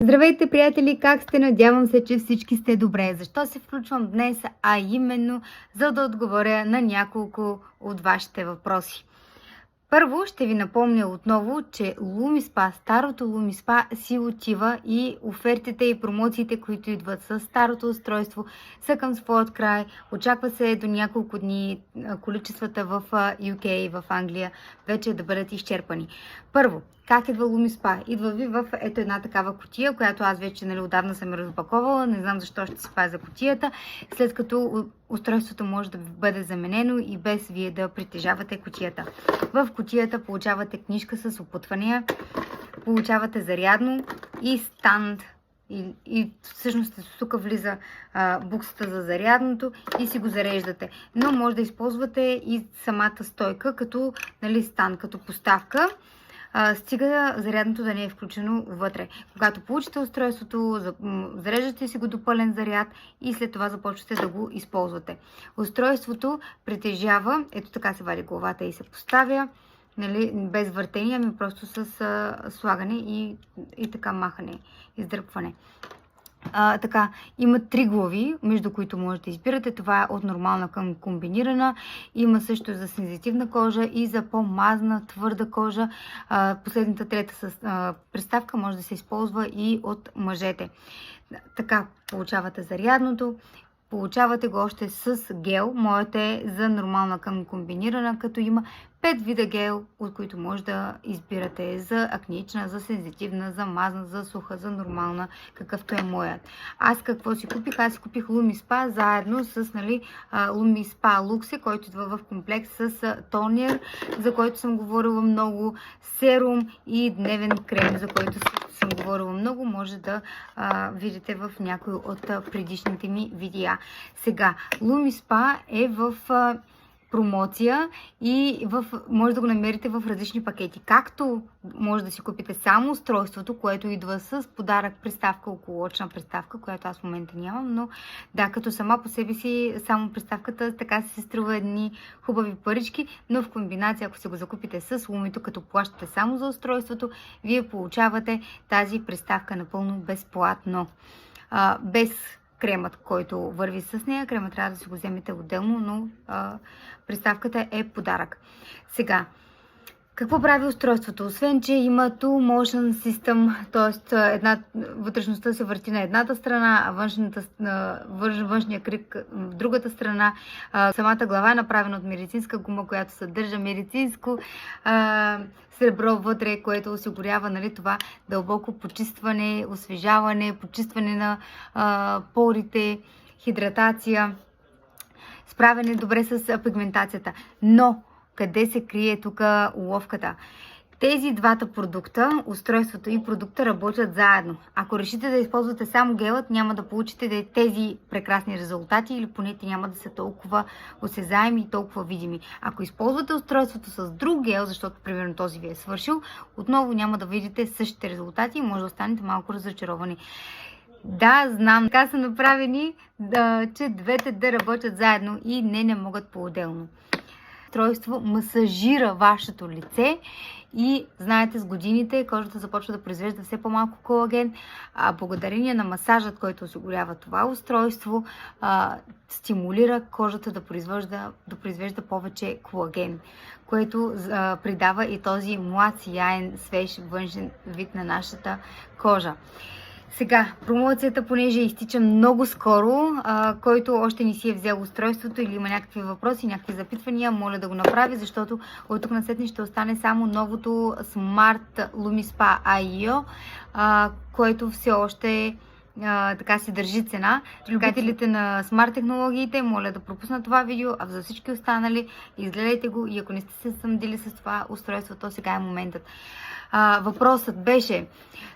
Здравейте, приятели! Как сте? Надявам се, че всички сте добре. Защо се включвам днес? А именно, за да отговоря на няколко от вашите въпроси. Първо ще ви напомня отново, че LumiSpa, старото LumiSpa си отива и офертите и промоциите, които идват с старото устройство, са към своят край. Очаква се до няколко дни количествата в UK, в Англия, вече да бъдат изчерпани. Първо, как идва LumiSpa? Идва ви в ето една такава кутия, която аз вече отдавна съм разопаковала. Не знам защо ще си пазя кутията, след като устройството може да бъде заменено и без вие да притежавате кутията. В кутията получавате книжка с опътвания, получавате зарядно и станд. И всъщност тук влиза буксата за зарядното и си го зареждате. Но може да използвате и самата стойка като стан, като поставка. Стига зарядното да не е включено вътре. Когато получите устройството, зареждате си го до пълен заряд и след това започвате да го използвате. Устройството притежава, ето така се вади главата и се поставя, без въртение, ами просто с слагане и така махане, издръпване. Така, има 3 глави, между които можете да избирате. Това е от нормална към комбинирана. Има също за сензитивна кожа и за по-мазна, твърда кожа. Последната трета приставка може да се използва и от мъжете. Така, получавате зарядното. Получавате го още с гел. Моята е за нормална към комбинирана, като има 5 вида гел, от които може да избирате за акнична, за сензитивна, за мазна, за суха, за нормална, какъвто е моят. Аз какво си купих? Аз си купих LumiSpa заедно с LumiSpa Luxe, който идва в комплект с тонер, за който съм говорила много, серум и дневен крем, за който съм говорила много. Може да видите в някои от предишните ми видеа. Сега, LumiSpa е в промоция и може да го намерите в различни пакети. Както може да си купите само устройството, което идва с подарък приставка, околоочна приставка, която аз в момента нямам, но да, като сама по себе си, само приставката така се струва едни хубави парички, но в комбинация, ако си го закупите с Lumito, като плащате само за устройството, вие получавате тази приставка напълно безплатно. Без кремът, който върви с нея. Крема трябва да си го вземете отделно, но приставката е подарък. Сега, какво прави устройството? Освен, че има Two Motion System, т.е. вътрешността се върти на едната страна, а външния кръг в другата страна. Самата глава е направена от медицинска гума, която съдържа медицинско сребро вътре, което осигурява това дълбоко почистване, освежаване, почистване на порите, хидратация, справяне добре с пигментацията. Но къде се крие тук уловката? Тези двата продукта, устройството и продукта, работят заедно. Ако решите да използвате само гелът, няма да получите тези прекрасни резултати или поне няма да са толкова осезаеми и толкова видими. Ако използвате устройството с друг гел, защото примерно този ви е свършил, отново няма да видите същите резултати и може да останете малко разочаровани. Да, знам, така са направени, че двете да работят заедно и не могат по-отделно. Устройство масажира вашето лице и знаете, с годините кожата започва да произвежда все по-малко колаген, а благодарение на масажът, който осигурява това устройство, стимулира кожата да произвежда повече колаген, което придава и този млад, сияен, свеж външен вид на нашата кожа. Сега, промоцията, понеже изтича много скоро, който още не си е взел устройството или има някакви въпроси, някакви запитвания, моля да го направи, защото от тук насетне ще остане само новото Smart LumiSpa IO, който все още така си държи цена. Любителите на смарт технологиите, моля да пропуснат това видео, а за всички останали изгледайте го и ако не сте се съмдили с това устройство, то сега е моментът. Въпросът беше: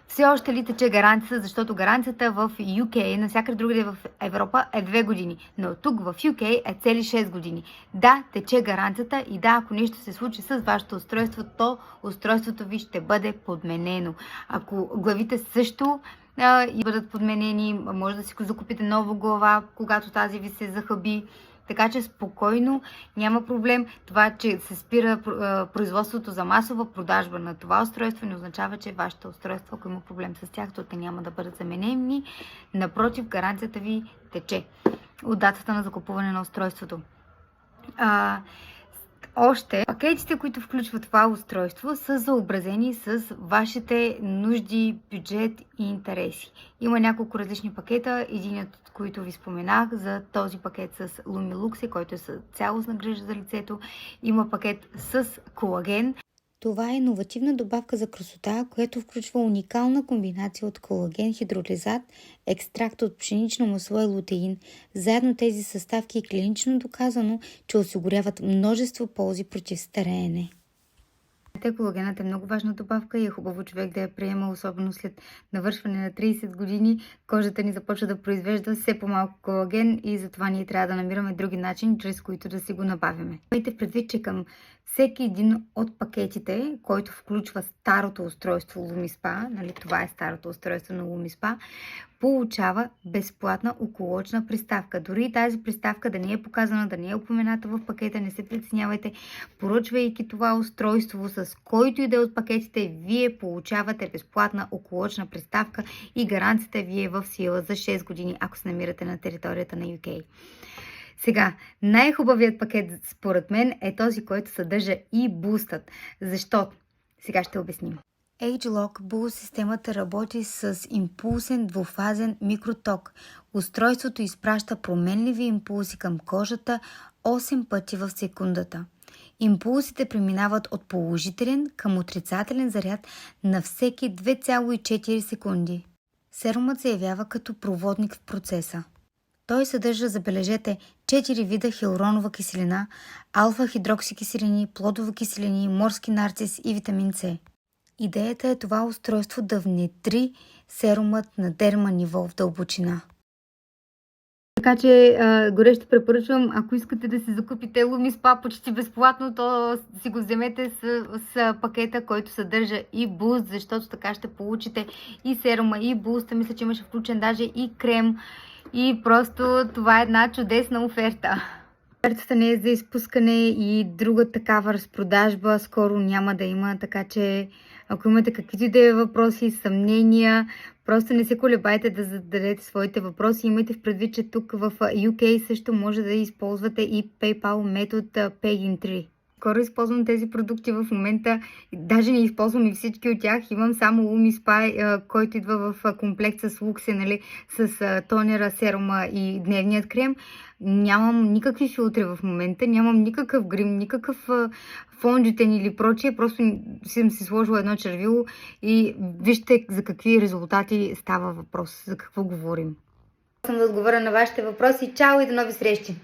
все още ли тече гаранцията, защото гаранцията в UK, навсякъде другаде в Европа, е 2 години, но тук в UK е цели 6 години. Да, тече гаранцията и да, ако нещо се случи с вашето устройство, то устройството ви ще бъде подменено. Ако главите също и бъдат подменени, може да си закупите нова глава, когато тази ви се захаби Така че спокойно, няма проблем. Това, че се спира производството за масова продажба на това устройство, не означава, че вашето устройство, ако има проблем с тях, то те няма да бъдат заменени. Напротив, гаранцията ви тече от датата на закупуване на устройството. Още пакетите, които включват това устройство, са съобразени с вашите нужди, бюджет и интереси. Има няколко различни пакета, единият от които ви споменах за този пакет с Lumilux, който е с цялостна грижа за лицето. Има пакет с колаген. Това е иновативна добавка за красота, която включва уникална комбинация от колаген, хидролизат, екстракт от пшенично масло и лутеин. Заедно тези съставки е клинично доказано, че осигуряват множество ползи против стареене. Колагенът е много важна добавка и е хубаво човек да я приема, особено след навършване на 30 години. Кожата ни започва да произвежда все по-малко колаген и затова ние трябва да намираме други начини, чрез които да си го набавяме. Имайте предвид, че към всеки един от пакетите, който включва старото устройство LumiSpa, нали, това е старото устройство на LumiSpa, получава безплатна околочна приставка. Дори и тази приставка да не е показана, да не е упомената в пакета, не се притеснявайте. Поръчвайки това устройство с който и да е от пакетите, вие получавате безплатна околочна приставка и гаранцията ви е в сила за 6 години, ако се намирате на територията на UK. Сега, най-хубавият пакет според мен е този, който съдържа и бустът. Защото? Сега ще обясним. ageLOC Boost системата работи с импулсен двуфазен микроток. Устройството изпраща променливи импулси към кожата 8 пъти в секундата. Импулсите преминават от положителен към отрицателен заряд на всеки 2,4 секунди. Серумът се явява като проводник в процеса. Той съдържа, забележете, 4 вида хиалуронова киселина, алфа-хидроксикиселини, плодови киселини, морски нарцис и витамин С. Идеята е това устройство да внедри серумът на дерма ниво в дълбочина. Така че горещо препоръчвам, ако искате да си закупите LumiSpa почти безплатно, то си го вземете с пакета, който съдържа и буст, защото така ще получите и серума, и буста. Мисля, че имаше включен даже и крем. И просто това е една чудесна оферта. Офертата не е за изпускане и друга такава разпродажба скоро няма да има, така че ако имате каквито и да е въпроси, съмнения, просто не се колебайте да зададете своите въпроси. Имайте в предвид, че тук в UK също може да използвате и PayPal метод Pay-in-3. Скоро използвам тези продукти в момента, даже не използвам и всички от тях. Имам само LumiSpa, който идва в комплект с Luxe, нали, с тонера, серума и дневният крем. Нямам никакви филтри в момента, нямам никакъв грим, никакъв фонджитен или прочие. Просто съм си сложила едно червило и вижте за какви резултати става въпрос, за какво говорим. Съм да отговоря на вашите въпроси. Чао и до нови срещи!